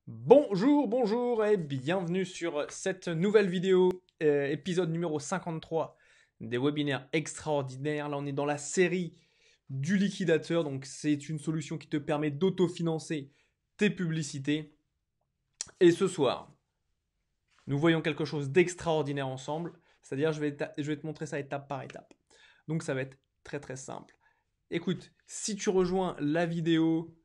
Bonjour, bonjour et bienvenue sur cette nouvelle vidéo, épisode numéro 53 des webinaires extraordinaires. Là, on est dans la série du liquidateur, donc c'est une solution qui te permet d'autofinancer tes publicités. Et ce soir, nous voyons quelque chose d'extraordinaire ensemble, c'est-à-dire je vais te montrer ça étape par étape. Donc ça va être très très simple. Écoute, si tu rejoins la vidéo,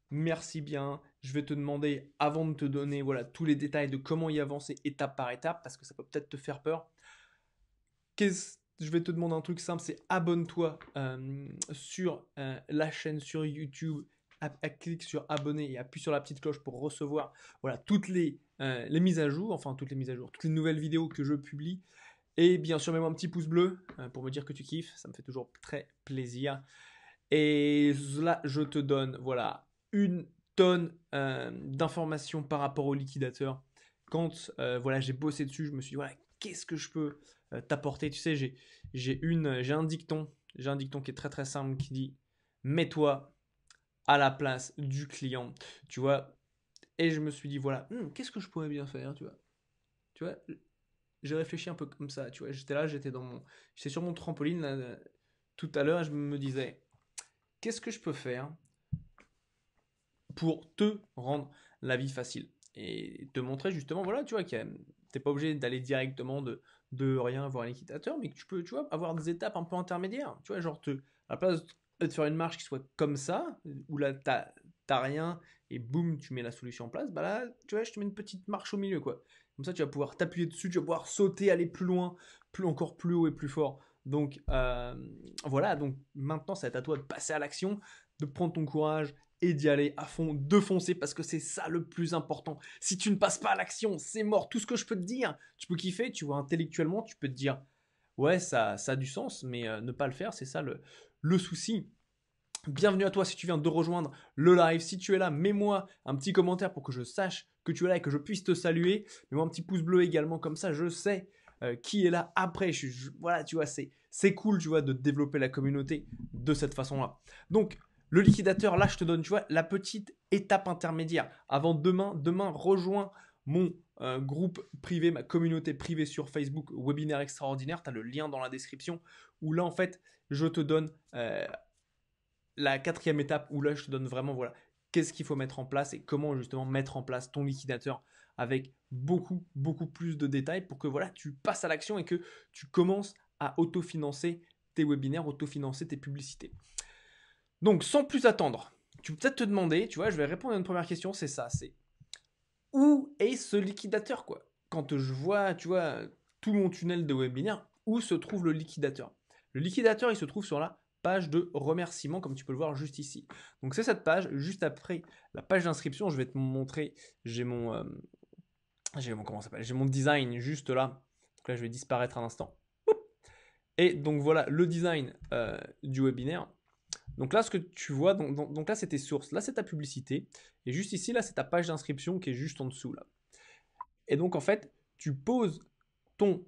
merci bien. Je vais te demander, avant de te donner voilà, tous les détails de comment y avancer étape par étape, parce que ça peut peut-être te faire peur. Je vais te demander un truc simple, c'est abonne-toi sur la chaîne sur YouTube. Clique sur abonner et appuie sur la petite cloche pour recevoir voilà, toutes les mises à jour, enfin toutes les mises à jour, toutes les nouvelles vidéos que je publie. Et bien sûr, mets-moi un petit pouce bleu pour me dire que tu kiffes, ça me fait toujours très plaisir. Et là, je te donne voilà, une tonne d'informations par rapport au liquidateur. Quand voilà, j'ai bossé dessus, je me suis dit, voilà, qu'est-ce que je peux t'apporter. Tu sais, j'ai un dicton. J'ai un dicton qui est très très simple qui dit mets-toi à la place du client. Tu vois, et je me suis dit, voilà, qu'est-ce que je pourrais bien faire, tu vois, j'ai réfléchi un peu comme ça, tu vois. J'étais là, j'étais sur mon trampoline là, tout à l'heure et je me disais, qu'est-ce que je peux faire pour te rendre la vie facile et te montrer justement, voilà, tu vois, que t'es pas obligé d'aller directement de rien voir un liquidateur, mais que tu peux, tu vois, avoir des étapes un peu intermédiaires, tu vois, genre à la place de te faire une marche qui soit comme ça, où là t'as rien et boum, tu mets la solution en place, bah là, tu vois, je te mets une petite marche au milieu, quoi. Comme ça, tu vas pouvoir t'appuyer dessus, tu vas pouvoir sauter, aller plus loin, encore plus haut et plus fort. Donc voilà, donc maintenant, c'est à toi de passer à l'action, de prendre ton courage et d'y aller à fond, de foncer parce que c'est ça le plus important. Si tu ne passes pas à l'action, c'est mort. Tout ce que je peux te dire, tu peux kiffer, tu vois, intellectuellement, tu peux te dire, ouais, ça a du sens, mais ne pas le faire, c'est ça le souci. Bienvenue à toi si tu viens de rejoindre le live. Si tu es là, mets-moi un petit commentaire pour que je sache que tu es là et que je puisse te saluer. Mets-moi un petit pouce bleu également, comme ça je sais qui est là après. Voilà, tu vois, c'est cool, tu vois, de développer la communauté de cette façon-là. Donc, le liquidateur, là, je te donne, tu vois, la petite étape intermédiaire. Avant demain rejoins mon groupe privé, ma communauté privée sur Facebook, Webinaire Extraordinaire. Tu as le lien dans la description où là, en fait, je te donne la quatrième étape où là je te donne vraiment voilà qu'est-ce qu'il faut mettre en place et comment justement mettre en place ton liquidateur avec beaucoup plus de détails pour que voilà tu passes à l'action et que tu commences à autofinancer tes webinaires, autofinancer tes publicités. Donc sans plus attendre, tu peux peut-être te demander, tu vois, je vais répondre à une première question, c'est ça, c'est où est ce liquidateur quoi. Quand je vois, tu vois, tout mon tunnel de webinaire, où se trouve le liquidateur? Le liquidateur, il se trouve sur la page de remerciement, comme tu peux le voir juste ici. Donc c'est cette page, juste après la page d'inscription, je vais te montrer, comment ça s'appelle, j'ai mon design juste là. Donc là, je vais disparaître un instant. Et donc voilà le design du webinaire. Donc là, ce que tu vois, donc là, c'est tes sources. Là, c'est ta publicité. Et juste ici, là, c'est ta page d'inscription qui est juste en dessous là. Et donc, en fait, tu poses ton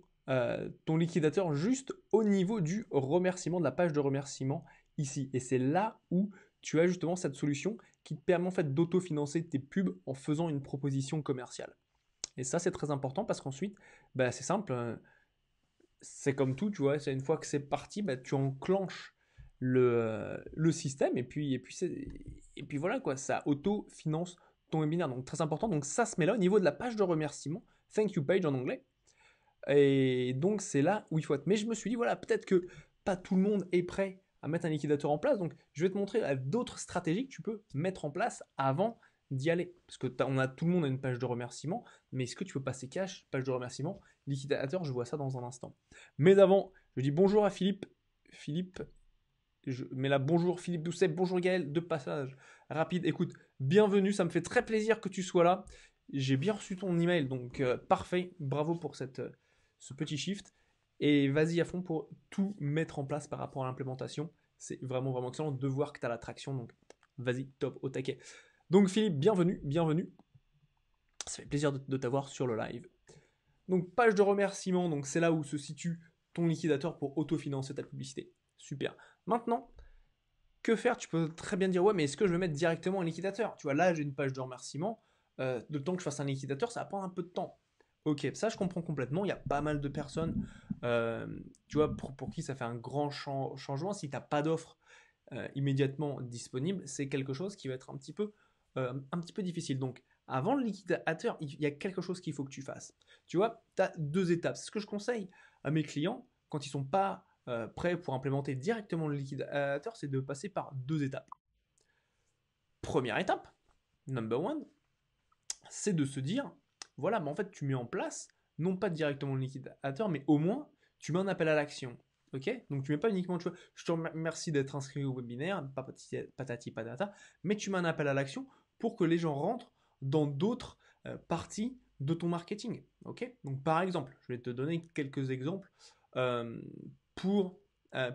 liquidateur juste au niveau du remerciement, de la page de remerciement ici. Et c'est là où tu as justement cette solution qui te permet en fait d'autofinancer tes pubs en faisant une proposition commerciale. Et ça, c'est très important parce qu'ensuite, bah, c'est simple, c'est comme tout, tu vois, c'est une fois que c'est parti, bah, tu enclenches le système et puis voilà quoi, ça autofinance ton webinaire. Donc très important, donc ça se met là au niveau de la page de remerciement, thank you page en anglais. Et donc c'est là où il faut être. Mais je me suis dit, voilà, peut-être que pas tout le monde est prêt à mettre un liquidateur en place. Donc je vais te montrer d'autres stratégies que tu peux mettre en place avant d'y aller. Parce que tout le monde a une page de remerciement, mais est-ce que tu peux passer cash, page de remerciement, liquidateur, je vois ça dans un instant. Mais avant, je dis bonjour à Philippe. Philippe, mais là, bonjour Philippe Doucet, bonjour Gaël, de passage rapide. Écoute, bienvenue, ça me fait très plaisir que tu sois là. J'ai bien reçu ton email, donc parfait, bravo pour ce petit shift. Et vas-y à fond pour tout mettre en place par rapport à l'implémentation. C'est vraiment excellent de voir que tu as la traction, donc vas-y, top, au taquet. Donc Philippe, bienvenue. Ça fait plaisir de t'avoir sur le live. Donc page de remerciement, donc c'est là où se situe ton liquidateur pour autofinancer ta publicité. Super. Maintenant, que faire? Tu peux très bien dire, ouais, mais est-ce que je vais mettre directement un liquidateur? Tu vois, là, j'ai une page de remerciement. de temps que je fasse un liquidateur, ça va prendre un peu de temps. Ok, ça je comprends complètement. Il y a pas mal de personnes, tu vois, pour qui ça fait un grand changement. Si tu n'as pas d'offre immédiatement disponible, c'est quelque chose qui va être un petit peu difficile. Donc, avant le liquidateur, il y a quelque chose qu'il faut que tu fasses. Tu vois, tu as deux étapes. C'est ce que je conseille à mes clients quand ils ne sont pas prêts pour implémenter directement le liquidateur, c'est de passer par deux étapes. Première étape, number one, c'est de se dire, voilà, mais en fait, tu mets en place, non pas directement le liquidateur, mais au moins, tu mets un appel à l'action. Ok. Donc, tu mets pas uniquement, tu vois, je te remercie d'être inscrit au webinaire, patati patata, mais tu mets un appel à l'action pour que les gens rentrent dans d'autres parties de ton marketing. Ok. Donc, par exemple, je vais te donner quelques exemples euh, pour,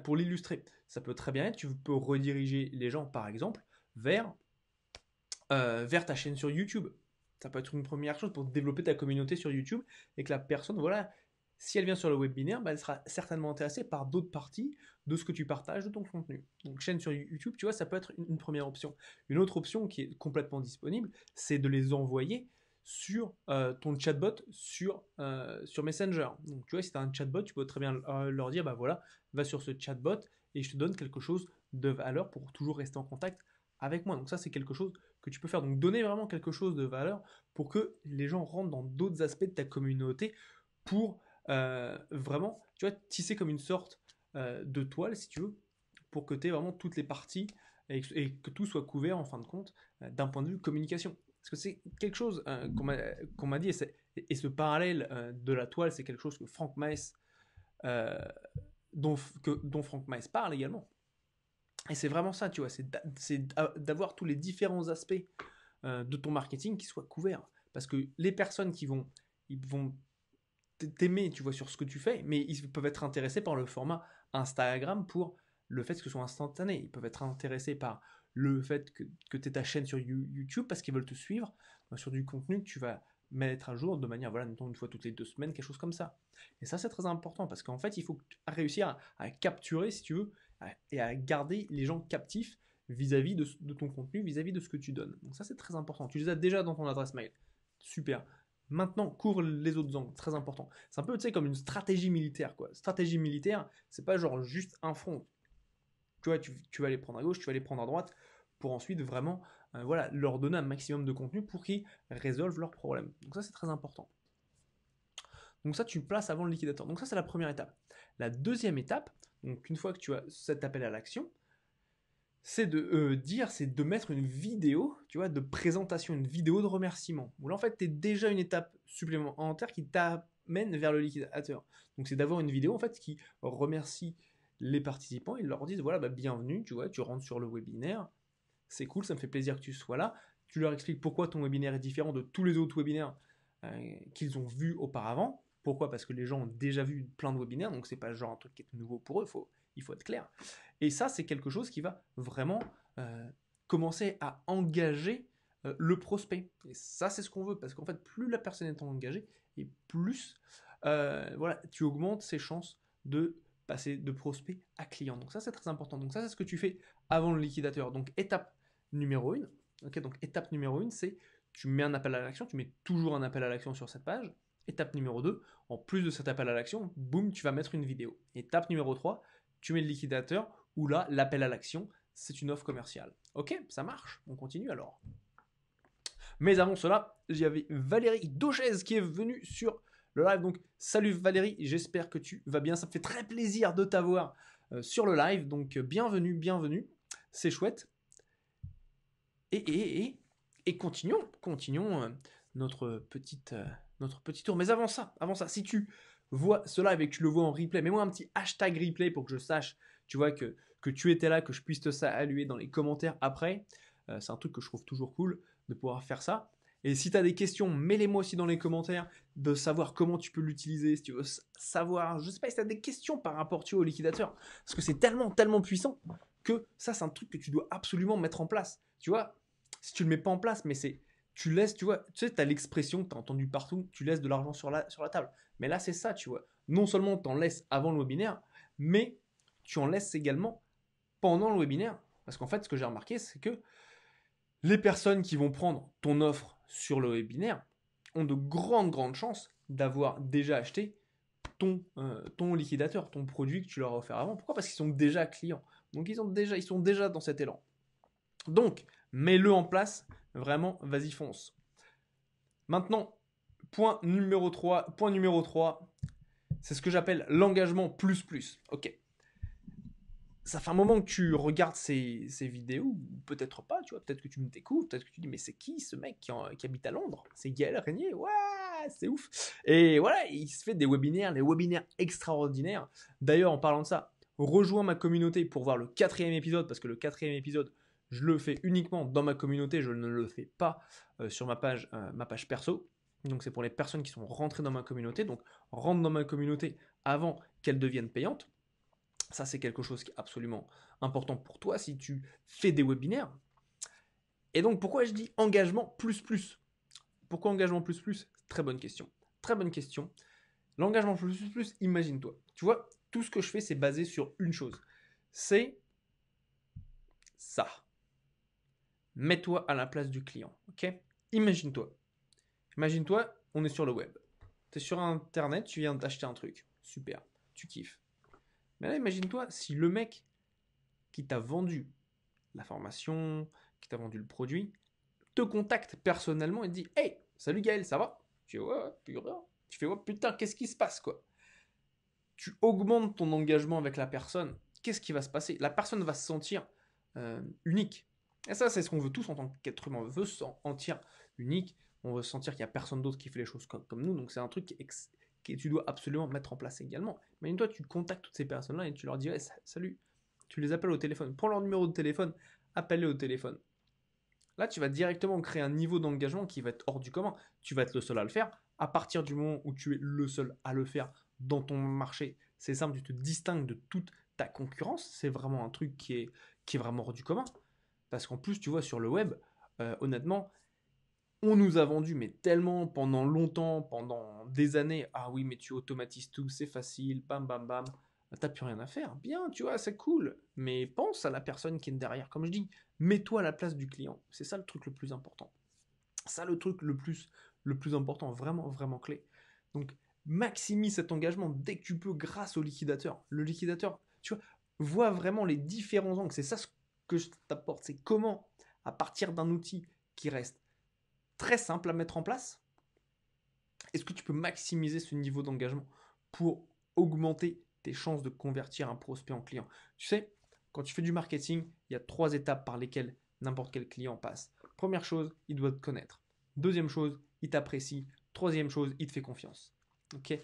pour l'illustrer. Ça peut très bien être, tu peux rediriger les gens, par exemple, vers vers ta chaîne sur YouTube. Ça peut être une première chose pour développer ta communauté sur YouTube et que la personne, voilà, si elle vient sur le webinaire, bah, elle sera certainement intéressée par d'autres parties de ce que tu partages de ton contenu. Donc chaîne sur YouTube, tu vois, ça peut être une première option. Une autre option qui est complètement disponible, c'est de les envoyer sur ton chatbot sur Messenger. Donc tu vois, si tu as un chatbot, tu peux très bien leur dire, bah voilà, va sur ce chatbot et je te donne quelque chose de valeur pour toujours rester en contact avec moi. Donc ça, c'est quelque chose que tu peux faire. Donc donner vraiment quelque chose de valeur pour que les gens rentrent dans d'autres aspects de ta communauté pour vraiment, tu vois, tisser comme une sorte de toile, si tu veux, pour que tu aies vraiment toutes les parties et que tout soit couvert, en fin de compte, d'un point de vue communication. Parce que c'est quelque chose qu'on m'a dit, et ce parallèle de la toile, c'est quelque chose que Frank Maes, euh, dont Frank Maes parle également. Et c'est vraiment ça, tu vois, c'est d'avoir tous les différents aspects de ton marketing qui soient couverts. Parce que les personnes ils vont t'aimer, tu vois, sur ce que tu fais, mais ils peuvent être intéressés par le format Instagram pour le fait que ce soit instantané. Ils peuvent être intéressés par le fait que tu aies ta chaîne sur YouTube parce qu'ils veulent te suivre sur du contenu que tu vas mettre à jour de manière, voilà, une fois toutes les 2 semaines, quelque chose comme ça. Et ça, c'est très important parce qu'en fait, il faut réussir à capturer, si tu veux, et à garder les gens captifs vis-à-vis de ton contenu, vis-à-vis de ce que tu donnes. Donc ça, c'est très important. Tu les as déjà dans ton adresse mail. Super. Maintenant, couvre les autres angles, très important. C'est un peu, tu sais, comme une stratégie militaire, quoi. Stratégie militaire, c'est pas genre juste un front. Tu vois, tu vas les prendre à gauche, tu vas les prendre à droite, pour ensuite vraiment, voilà, leur donner un maximum de contenu pour qu'ils résolvent leurs problèmes. Donc ça, c'est très important. Donc ça, tu le places avant le liquidateur. Donc ça, c'est la première étape. La deuxième étape, donc une fois que tu as cet appel à l'action, c'est de mettre une vidéo, tu vois, de présentation, une vidéo de remerciement. Où là, en fait, tu es déjà une étape supplémentaire qui t'amène vers le liquidateur. Donc, c'est d'avoir une vidéo, en fait, qui remercie les participants. Ils leur disent, voilà, bah, bienvenue, tu vois, tu rentres sur le webinaire. C'est cool, ça me fait plaisir que tu sois là. Tu leur expliques pourquoi ton webinaire est différent de tous les autres webinaires qu'ils ont vus auparavant. Pourquoi? Parce que les gens ont déjà vu plein de webinaires, donc c'est pas genre un truc qui est nouveau pour eux, il faut être clair. Et ça, c'est quelque chose qui va vraiment commencer à engager le prospect. Et ça, c'est ce qu'on veut, parce qu'en fait, plus la personne est engagée, et plus voilà, tu augmentes ses chances de passer de prospect à client. Donc ça, c'est très important. Donc ça, c'est ce que tu fais avant le liquidateur. Donc étape numéro 1, okay, donc étape numéro 1, c'est tu mets un appel à l'action, tu mets toujours un appel à l'action sur cette page. Étape numéro 2, en plus de cet appel à l'action, boum, tu vas mettre une vidéo. Étape numéro 3, tu mets le liquidateur, où là, l'appel à l'action, c'est une offre commerciale. Ok, ça marche, on continue alors. Mais avant cela, il y avait Valérie Dauchez qui est venue sur le live. Donc, salut Valérie, j'espère que tu vas bien. Ça me fait très plaisir de t'avoir sur le live. Donc, bienvenue, bienvenue. C'est chouette. Et continuons notre petit tour. Mais avant ça, si tu vois ce live et que tu le vois en replay, mets-moi un petit hashtag replay pour que je sache, tu vois, que tu étais là, que je puisse te saluer dans les commentaires après. C'est un truc que je trouve toujours cool de pouvoir faire ça. Et si tu as des questions, mets-les-moi aussi dans les commentaires, de savoir comment tu peux l'utiliser, si tu veux savoir, je sais pas, si tu as des questions par rapport, tu vois, au liquidateur. Parce que c'est tellement, tellement puissant que ça, c'est un truc que tu dois absolument mettre en place. Tu vois, si tu le mets pas en place, mais tu laisses, tu vois, tu sais, tu as l'expression que tu as entendu partout, tu laisses de l'argent sur la table. Mais là, c'est ça, tu vois. Non seulement tu en laisses avant le webinaire, mais tu en laisses également pendant le webinaire. Parce qu'en fait, ce que j'ai remarqué, c'est que Les personnes qui vont prendre ton offre sur le webinaire ont de grandes chances d'avoir déjà acheté ton liquidateur, ton produit que tu leur as offert avant. Pourquoi? Parce qu'ils sont déjà clients. Donc ils sont déjà dans cet élan. Donc, mets-le en place, vraiment, vas-y fonce. Maintenant, point numéro 3, c'est ce que j'appelle l'engagement plus plus. Ok. Ça fait un moment que tu regardes ces vidéos, ou peut-être pas, tu vois, peut-être que tu me découvres, peut-être que tu dis, mais c'est qui ce mec qui habite à Londres? C'est Gaël Régnier, ouais, c'est ouf. Et voilà, il se fait des webinaires, les webinaires extraordinaires. D'ailleurs, en parlant de ça, rejoins ma communauté pour voir le 4e épisode, parce que le 4e épisode, je le fais uniquement dans ma communauté, je ne le fais pas sur ma page perso. Donc c'est pour les personnes qui sont rentrées dans ma communauté, donc rentre dans ma communauté avant qu'elle devienne payante. Ça, c'est quelque chose qui est absolument important pour toi si tu fais des webinaires. Et donc, pourquoi je dis engagement plus plus? Pourquoi engagement plus plus? Très bonne question. Très bonne question. L'engagement plus plus, imagine-toi. Tu vois, tout ce que je fais, c'est basé sur une chose. C'est ça. Mets-toi à la place du client. Ok? Imagine-toi. Imagine-toi, on est sur le web. Tu es sur Internet, tu viens d'acheter un truc. Super. Tu kiffes. Mais là, imagine-toi si le mec qui t'a vendu la formation, qui t'a vendu le produit, te contacte personnellement et te dit hey, salut Gaël, ça va? Tu fais ouais, putain. Tu fais ouais, putain, qu'est-ce qui se passe quoi? Tu augmentes ton engagement avec la personne. Qu'est-ce qui va se passer? La personne va se sentir unique. Et ça, c'est ce qu'on veut tous en tant qu'être humain. On veut se sentir unique. On veut sentir qu'il n'y a personne d'autre qui fait les choses comme nous. Donc c'est un truc que tu dois absolument mettre en place également. Imagine-toi, tu contactes toutes ces personnes-là et tu leur dis ouais, salut. Tu les appelles au téléphone. Prends leur numéro de téléphone, appelle-les au téléphone. Là, tu vas directement créer un niveau d'engagement qui va être hors du commun. Tu vas être le seul à le faire. À partir du moment où tu es le seul à le faire dans ton marché, c'est simple, tu te distingues de toute ta concurrence. C'est vraiment un truc qui est vraiment hors du commun. Parce qu'en plus, tu vois, sur le web, honnêtement, on nous a vendu, mais tellement pendant longtemps, pendant des années. Ah oui, mais tu automatises tout, c'est facile, bam, bam, bam. T'as plus rien à faire. Bien, tu vois, c'est cool. Mais pense à la personne qui est derrière. Comme je dis, mets-toi à la place du client. C'est ça le truc le plus important. Ça, le truc le plus important, vraiment clé. Donc, maximise cet engagement dès que tu peux grâce au liquidateur. Le liquidateur, tu vois vraiment les différents angles. C'est ça ce que je t'apporte. C'est comment, à partir d'un outil qui reste très simple à mettre en place, est-ce que tu peux maximiser ce niveau d'engagement pour augmenter tes chances de convertir un prospect en client? Tu sais, quand tu fais du marketing, il y a 3 étapes par lesquelles n'importe quel client passe. Première chose, il doit te connaître. Deuxième chose, il t'apprécie. Troisième chose, il te fait confiance. Ok?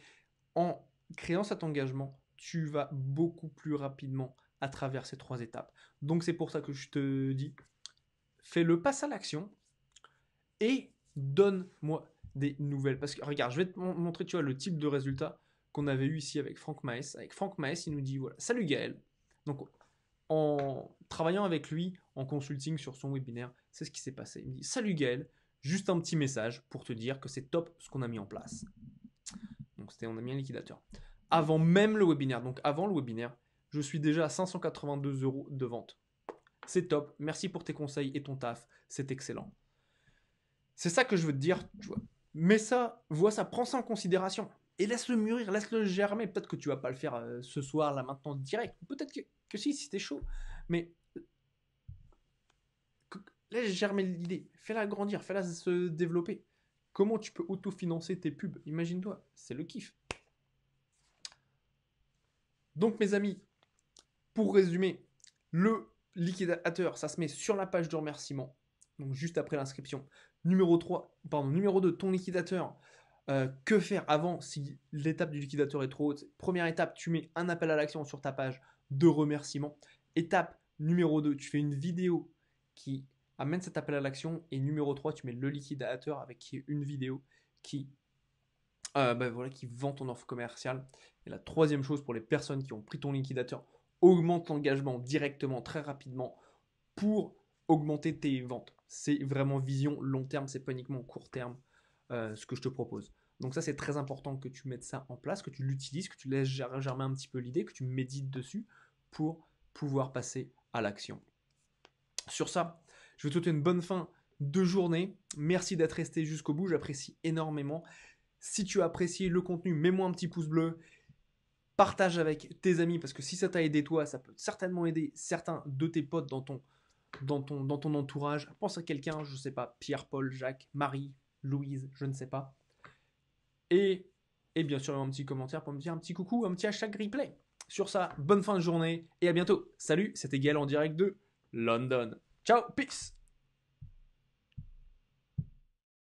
En créant cet engagement, tu vas beaucoup plus rapidement à travers ces 3 étapes. Donc c'est pour ça que je te dis, fais le passe à l'action et donne-moi des nouvelles. Parce que regarde, je vais te montrer, tu vois, le type de résultat qu'on avait eu ici avec Franck Maes. Avec Franck Maes, il nous dit, voilà, salut Gaël. Donc, en travaillant avec lui, en consulting sur son webinaire, c'est ce qui s'est passé. Il me dit, salut Gaël, juste un petit message pour te dire que c'est top ce qu'on a mis en place. Donc, on a mis un liquidateur. Avant même le webinaire, donc avant le webinaire, je suis déjà à 582 € de vente. C'est top, merci pour tes conseils et ton taf, c'est excellent. C'est ça que je veux te dire, tu vois. Mais ça, vois ça, prends ça en considération. Et laisse-le mûrir, laisse-le germer. Peut-être que tu vas pas le faire ce soir, là, maintenant, direct. Peut-être que si t'es chaud. Mais laisse germer l'idée. Fais-la grandir, fais-la se développer. Comment tu peux autofinancer tes pubs? Imagine-toi, c'est le kiff. Donc, mes amis, pour résumer, le liquidateur, ça se met sur la page de remerciement. Donc, juste après l'inscription. Numéro 2, ton liquidateur. Que faire avant si l'étape du liquidateur est trop haute? Première étape, tu mets un appel à l'action sur ta page de remerciement. Étape numéro 2, tu fais une vidéo qui amène cet appel à l'action. Et numéro 3, tu mets le liquidateur avec une vidéo qui, qui vend ton offre commerciale. Et la troisième chose pour les personnes qui ont pris ton liquidateur, augmente l'engagement directement, très rapidement pour augmenter tes ventes. C'est vraiment vision long terme, c'est pas uniquement court terme ce que je te propose. Donc ça, c'est très important que tu mettes ça en place, que tu l'utilises, que tu laisses germer un petit peu l'idée, que tu médites dessus pour pouvoir passer à l'action. Sur ça, Je vais te souhaiter une bonne fin de journée. Merci d'être resté jusqu'au bout, j'apprécie énormément. Si tu as apprécié le contenu, mets-moi un petit pouce bleu. Partage avec tes amis parce que si ça t'a aidé toi, ça peut certainement aider certains de tes potes dans ton entourage. Pense à quelqu'un, je ne sais pas, Pierre, Paul, Jacques, Marie, Louise, je ne sais pas. Et bien sûr, un petit commentaire pour me dire un petit coucou, un petit hashtag replay. Sur ça, bonne fin de journée et à bientôt. Salut, c'était Gaël en direct de London. Ciao, peace.